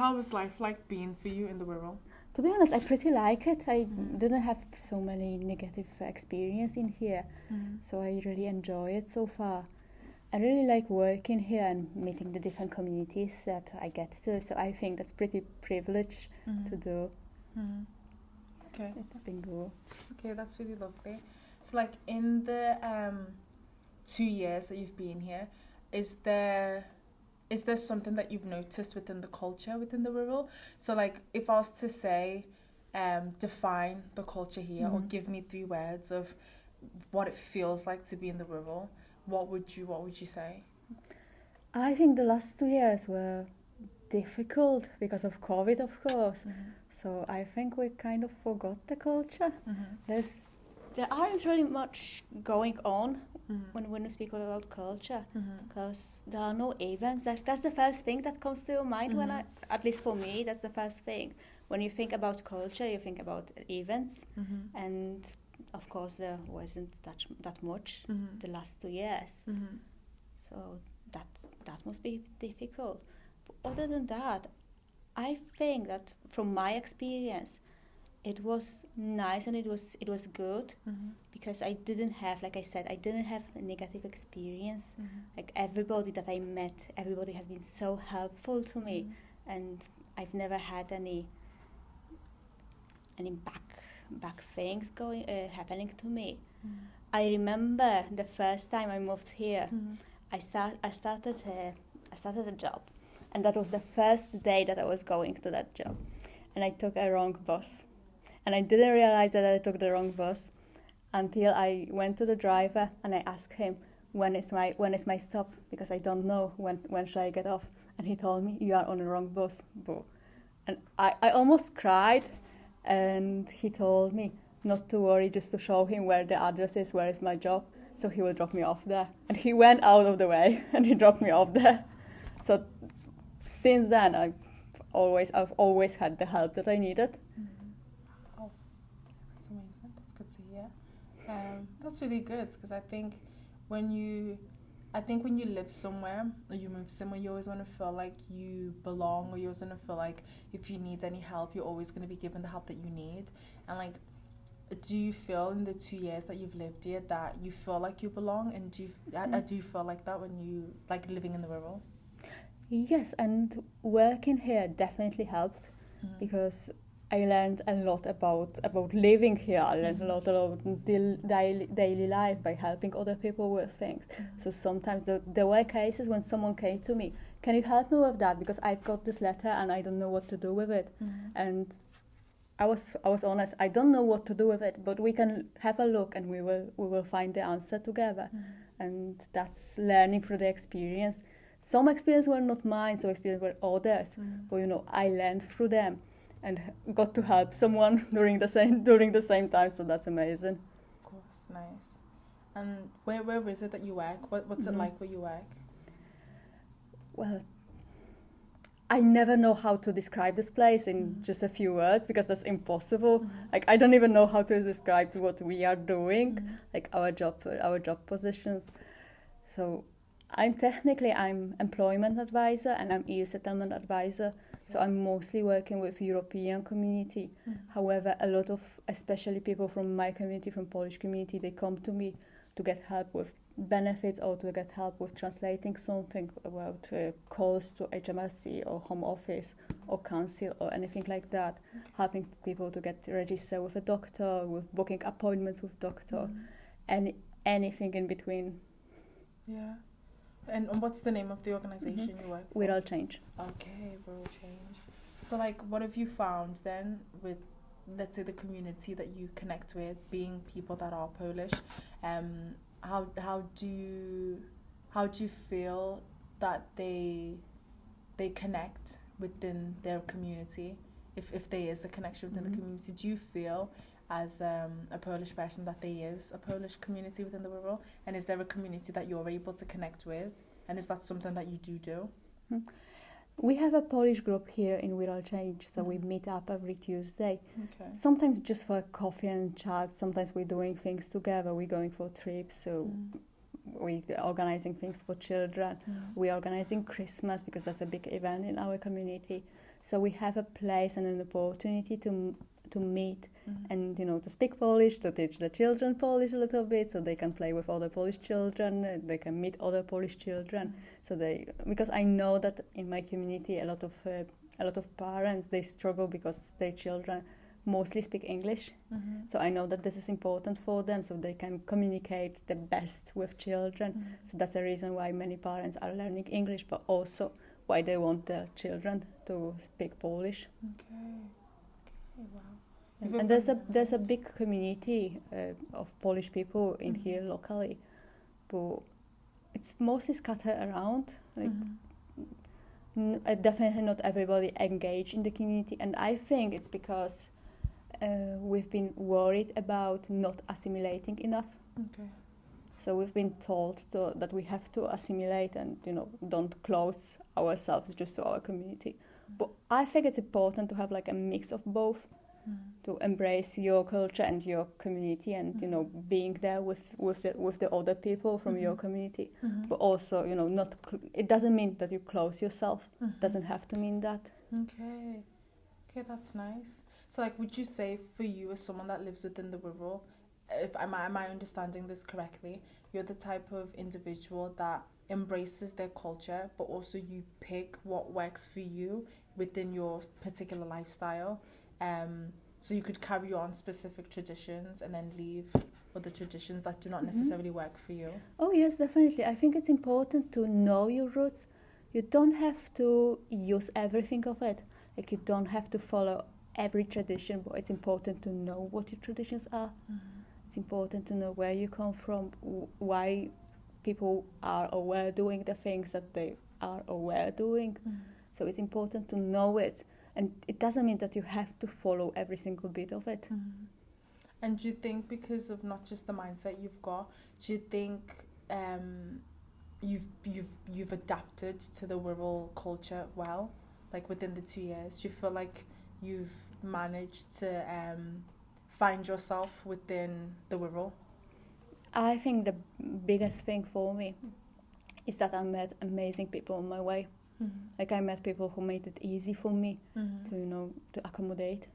how was life like being for you in the Wirral? To be honest, I pretty like it. I didn't have so many negative experience in here, so I really enjoy it so far. I really like working here and meeting the different communities that I get to, so I think that's pretty privileged to do. Okay. It's been good. Okay, that's really lovely. So like in the 2 years that you've been here, is there something that you've noticed within the culture within the Wirral? So like if I was to say define the culture here or give me 3 words of what it feels like to be in the Wirral, what would you say? I think the last 2 years were difficult because of COVID, of course. So I think we kind of forgot the culture. There aren't really much going on when we speak about culture, because there are no events. That's the first thing that comes to your mind when at least for me, that's the first thing. When you think about culture, you think about events, and of course there wasn't that much the last 2 years. So that must be difficult. But other than that, I think that from my experience, it was nice and it was good because I didn't have, like I said, I didn't have a negative experience. Like everybody that I met, everybody has been so helpful to me, and I've never had any back things happening to me. I remember the first time I moved here, I started a job, and that was the first day that I was going to that job, and I took a wrong bus. And I didn't realize that I took the wrong bus until I went to the driver and I asked him, when is my stop? Because I don't know when should I get off. And he told me, you are on the wrong bus. And I almost cried. And he told me not to worry, just to show him where the address is, where is my job. So he will drop me off there. And he went out of the way and he dropped me off there. So since then, I've always had the help that I needed. That's really good, because I think when you live somewhere or you move somewhere, you always want to feel like you belong, or you always want to feel like if you need any help, you're always going to be given the help that you need. And like, do you feel in the 2 years that you've lived here that you feel like you belong? And do you feel like that when you like living in the Wirral? Yes, and working here definitely helped because I learned a lot about living here. I learned a lot about daily life by helping other people with things. So sometimes there were cases when someone came to me, can you help me with that? Because I've got this letter and I don't know what to do with it. And I was honest, I don't know what to do with it, but we can have a look and we will find the answer together. And that's learning through the experience. Some experiences were not mine, some experiences were others. But I learned through them and got to help someone during the same time, so that's amazing. Of course, nice. And where is it that you work? What's it like where you work? Well, I never know how to describe this place in just a few words, because that's impossible. Like, I don't even know how to describe what we are doing, like our job positions. So I'm employment advisor and I'm EU settlement advisor. So I'm mostly working with European community. However, a lot of, especially people from my community, from Polish community, they come to me to get help with benefits or to get help with translating something about calls to HMRC or Home Office or Council or anything like that. Helping people to get registered with a doctor, with booking appointments with doctor, and anything in between. Yeah. And what's the name of the organisation you work for? Wirral Change. Okay, Wirral Change. So, like, what have you found then with, let's say, the community that you connect with, being people that are Polish? How do you feel that they connect within their community? If there is a connection within the community, do you feel as a Polish person that there is a Polish community within the Wirral? And is there a community that you're able to connect with? And is that something that you do? We have a Polish group here in Wirral Change, so we meet up every Tuesday. Okay. Sometimes just for coffee and chat, sometimes we're doing things together, we're going for trips, so we're organizing things for children. We're organizing Christmas because that's a big event in our community. So we have a place and an opportunity to meet and, to speak Polish, to teach the children Polish a little bit, so they can play with other Polish children, they can meet other Polish children. So because I know that in my community a lot of parents, they struggle because their children mostly speak English. So I know that this is important for them, so they can communicate the best with children. So that's a reason why many parents are learning English, but also why they want their children to speak Polish. Okay, wow. And there's a big community of Polish people in here locally, but it's mostly scattered around. Definitely not everybody engaged in the community, and I think it's because we've been worried about not assimilating enough. Okay. So we've been told that we have to assimilate and, don't close ourselves just to our community. But I think it's important to have like a mix of both, to embrace your culture and your community and, being there with the other people from your community. But also, it doesn't mean that you close yourself. It doesn't have to mean that. Okay, that's nice. So, like, would you say for you, as someone that lives within the Wirral, am I understanding this correctly? You're the type of individual that embraces their culture, but also you pick what works for you within your particular lifestyle. So you could carry on specific traditions and then leave other traditions that do not necessarily work for you. Oh yes, definitely. I think it's important to know your roots. You don't have to use everything of it. Like, you don't have to follow every tradition, but it's important to know what your traditions are. It's important to know where you come from, why people are or were doing the things that they are or were doing. So it's important to know it. And it doesn't mean that you have to follow every single bit of it. And do you think, because of not just the mindset you've got, do you think you've adapted to the Wirral culture well, like within the 2 years? Do you feel like you've managed to find yourself within the Wirral? I think the biggest thing for me is that I met amazing people on my way. Like, I met people who made it easy for me to accommodate,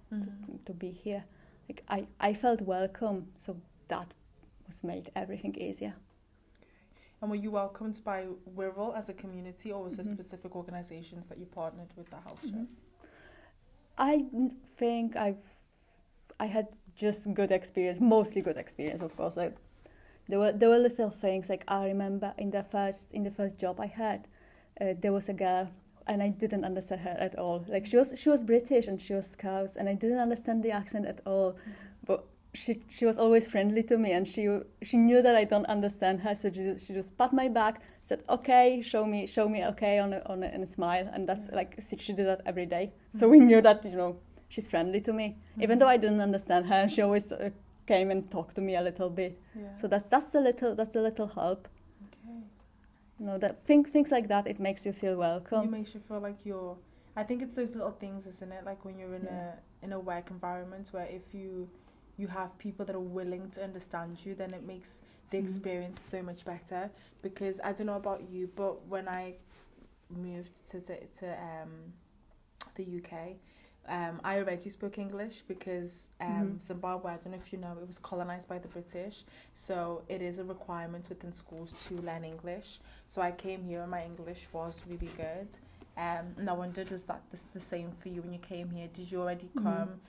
to be here. Like, I felt welcome, so that was made everything easier. And were you welcomed by Wirral as a community, or was there specific organisations that you partnered with that helped you? I think I had just good experience, mostly good experience, of course. Like, there were little things. Like, I remember in the first job I had, there was a girl, and I didn't understand her at all. Like, she was British and she was Scouse, and I didn't understand the accent at all. But she was always friendly to me, and she knew that I don't understand her, so she just pat my back, said okay, show me okay on a smile, and that's like, she did that every day. So we knew that she's friendly to me, even though I didn't understand her. She always came and talked to me a little bit. So that's the little help. That things like that, it makes you feel welcome. It makes you feel like you're. I think it's those little things, isn't it? Like when you're in a work environment where if you have people that are willing to understand you, then it makes the experience so much better. Because I don't know about you, but when I moved to the UK, I already spoke English because Zimbabwe, I don't know if you know, it was colonized by the British, so it is a requirement within schools to learn English. So I came here and my English was really good. And I wondered, was that the same for you when you came here? Did you already come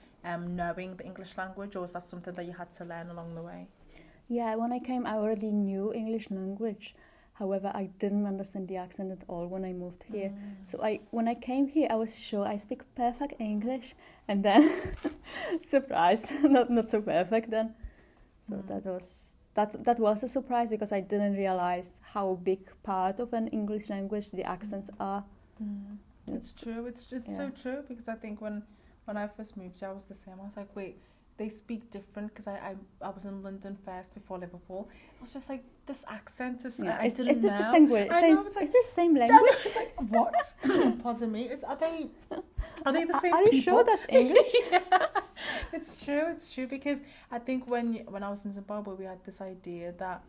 knowing the English language, or was that something that you had to learn along the way? Yeah, when I came, I already knew English language. However, I didn't understand the accent at all when I moved here. So when I came here, I was sure I speak perfect English, and then surprise, not so perfect then. So that was a surprise, because I didn't realize how big part of an English language the accents are. It's true. It's just so true, because I think when I first moved here, I was the same. I was like, wait, they speak different, because I was in London first before Liverpool. I was just like, this accent is. I didn't know. Is this the same language? Is this the same language? I was like, what? Pardon me. Are they the same? Are you sure that's English? It's true, because I think when I was in Zimbabwe, we had this idea that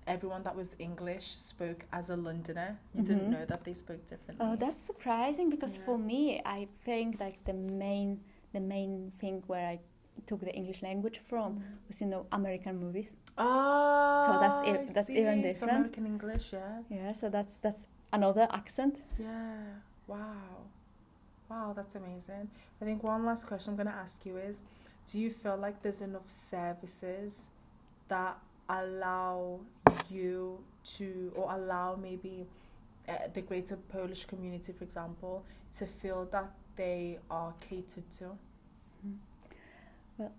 everyone that was English spoke as a Londoner. You didn't know that they spoke differently. Oh, that's surprising because Yeah. for me, I think like the main thing where I took the English language from was American movies. Oh, So that's even different. So American English, yeah. Yeah, so that's another accent. Yeah. Wow, that's amazing. I think one last question I'm going to ask you is, do you feel like there's enough services that allow you to, or allow maybe the greater Polish community, for example, to feel that they are catered to? Well,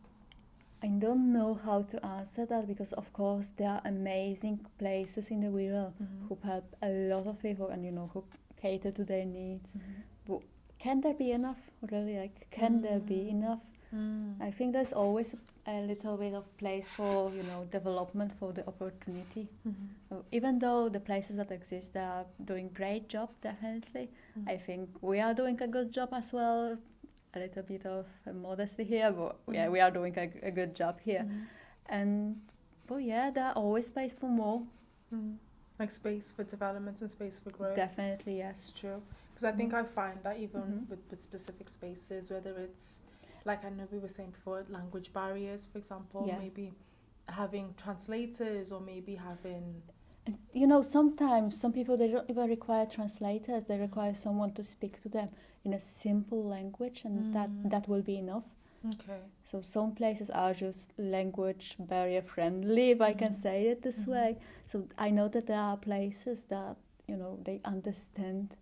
I don't know how to answer that because, of course, there are amazing places in the Wirral who help a lot of people and, who cater to their needs. But can there be enough? Really, like, can there be enough? I think there's always a little bit of place for, development, for the opportunity. Even though the places that exist, they are doing great job, definitely. I think we are doing a good job as well. A little bit of modesty here, but yeah, we are doing a good job here. But yeah, there are always space for more. Like space for development and space for growth. Definitely, yes. It's true. Because I think I find that even with specific spaces, whether it's, like I know we were saying before, language barriers, for example, maybe having translators or maybe having... Sometimes some people, they don't even require translators. They require someone to speak to them in a simple language, and that will be enough. Okay. So some places are just language barrier friendly, if I can say it this way. So I know that there are places that, they understand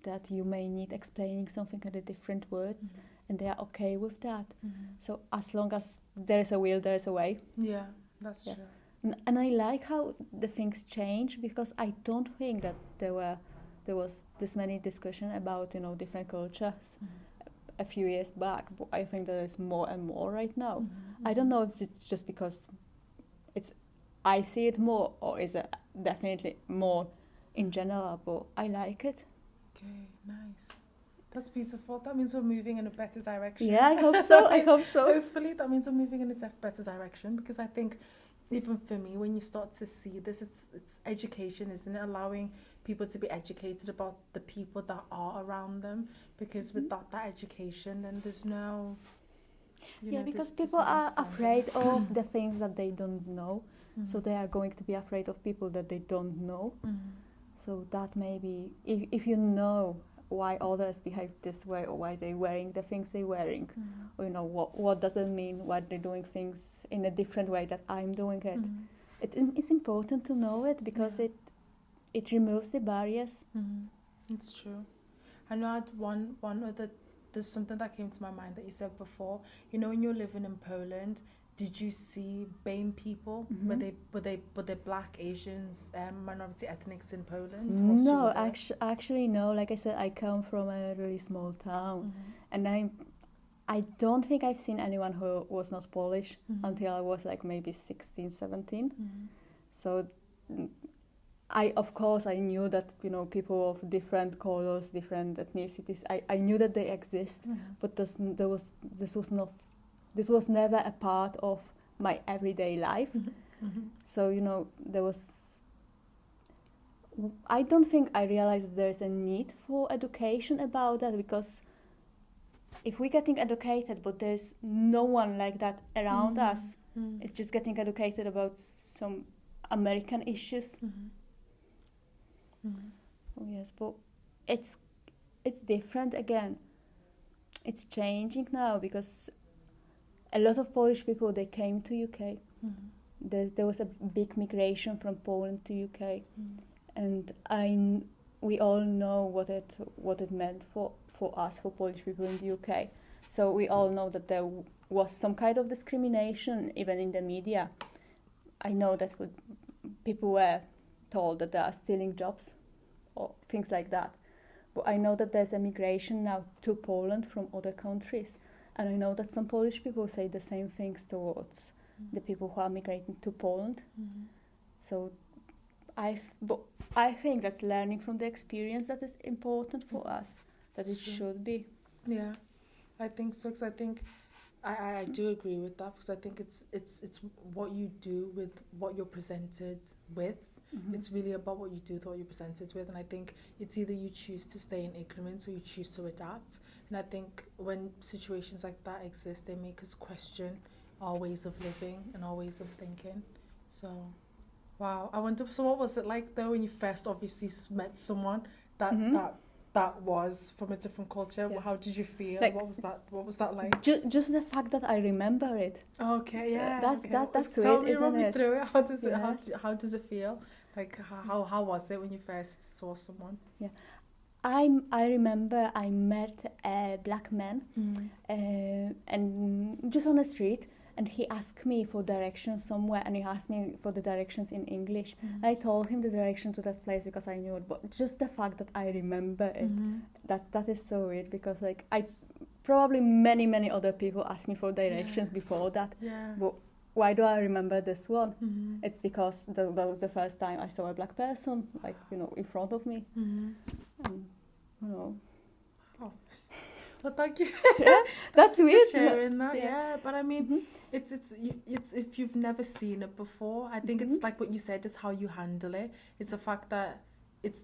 that you may need explaining something in the different words, and they are okay with that. So as long as there is a will, there is a way. Yeah, that's true. And I like how the things change, because I don't think that there was this many discussion about different cultures a few years back, but I think there is more and more right now. I don't know if it's just because I see it more, or is it definitely more in general, but I like it. Okay, nice. That's beautiful. That means we're moving in a better direction. Yeah, I hope so. I hope so. Hopefully that means we're moving in a better direction, because I think even for me, when you start to see this, it's education, isn't it? Allowing people to be educated about the people that are around them, because without that education, then there's no... because people are afraid of the things that they don't know, so they are going to be afraid of people that they don't know. So that maybe, if you know why others behave this way, or why they're wearing the things they're wearing, or what does it mean, why they're doing things in a different way that I'm doing it. It's important to know it, because it removes the barriers. It's true. I know I had one other, there's something that came to my mind that you said before. When you're living in Poland, did you see BAME people? Were they Black, Asians, minority ethnics in Poland? No, actually no. Like I said, I come from a really small town, and I don't think I've seen anyone who was not Polish until I was like maybe 16, 17. So I knew that people of different colors, different ethnicities. I knew that they exist, but this was never a part of my everyday life. So there was. I don't think I realized there's a need for education about that, because if we're getting educated, but there's no one like that around us, it's just getting educated about some American issues. Oh, yes, but it's different again. It's changing now, because a lot of Polish people, they came to UK. There was a big migration from Poland to UK, and we all know what it meant for us, for Polish people in the UK. So we all know that there was some kind of discrimination, even in the media. I know that people were told that they are stealing jobs or things like that. But I know that there's a migration now to Poland from other countries. And I know that some Polish people say the same things towards the people who are migrating to Poland. So I think that's learning from the experience that is important for us, that it should be. Yeah, I think so, because I think I do agree with that because I think it's what you do with what you're presented with. Mhm. It's really about what you do with what you're presented with, and I think it's either you choose to stay in ignorance or you choose to adapt. And I think when situations like that exist, they make us question our ways of living and our ways of thinking. So, wow, I wonder. So, what was it like though when you first obviously met someone that Mhm. that was from a different culture? Yeah. How did you feel? Like- What was that? What was that like? Just the fact that I remember it. Okay, yeah. That's- okay. that's Tell it, me, isn't run me it? through it. How does it? Yes. How does it feel? Like how was it when you first saw someone? I remember I met a black man and just on the street, and he asked me for directions somewhere, and he asked me for the directions in English. I told him the direction to that place because I knew it, but just the fact that I remember it, that is so weird, because like I probably many other people asked me for directions before that. Yeah. But why do I remember this one? Mm-hmm. It's because that was the first time I saw a black person, like, in front of me. Mm-hmm. And, Well, thank you that's for weird. sharing that. Yeah. Yeah, but I mean, Mhm. it's if you've never seen it before, I think it's like what you said. It's how you handle it. It's the fact that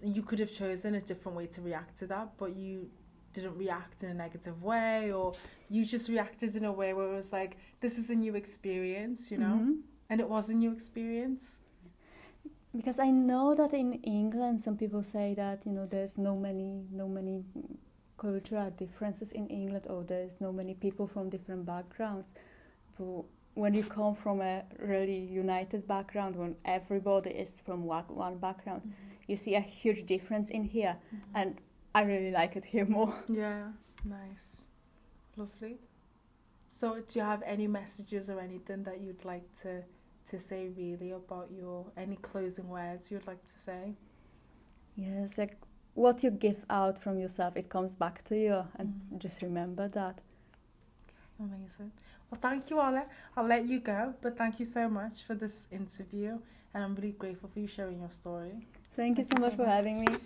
you could have chosen a different way to react to that, but you didn't react in a negative way, or you just reacted in a way where it was like, this is a new experience, Mhm. and it was a new experience. Because I know that in England, some people say that there's no many cultural differences in England, or there's no many people from different backgrounds. But when you come from a really united background, when everybody is from one background, you see a huge difference in here, and I really like it here more. Yeah, nice, lovely. So, do you have any messages or anything that you'd like to say really about any closing words you'd like to say? Yes, like what you give out from yourself, it comes back to you, and just remember that. Amazing. Well, thank you, Ola. I'll let you go, but thank you so much for this interview, and I'm really grateful for you sharing your story. Thank you so much for having me.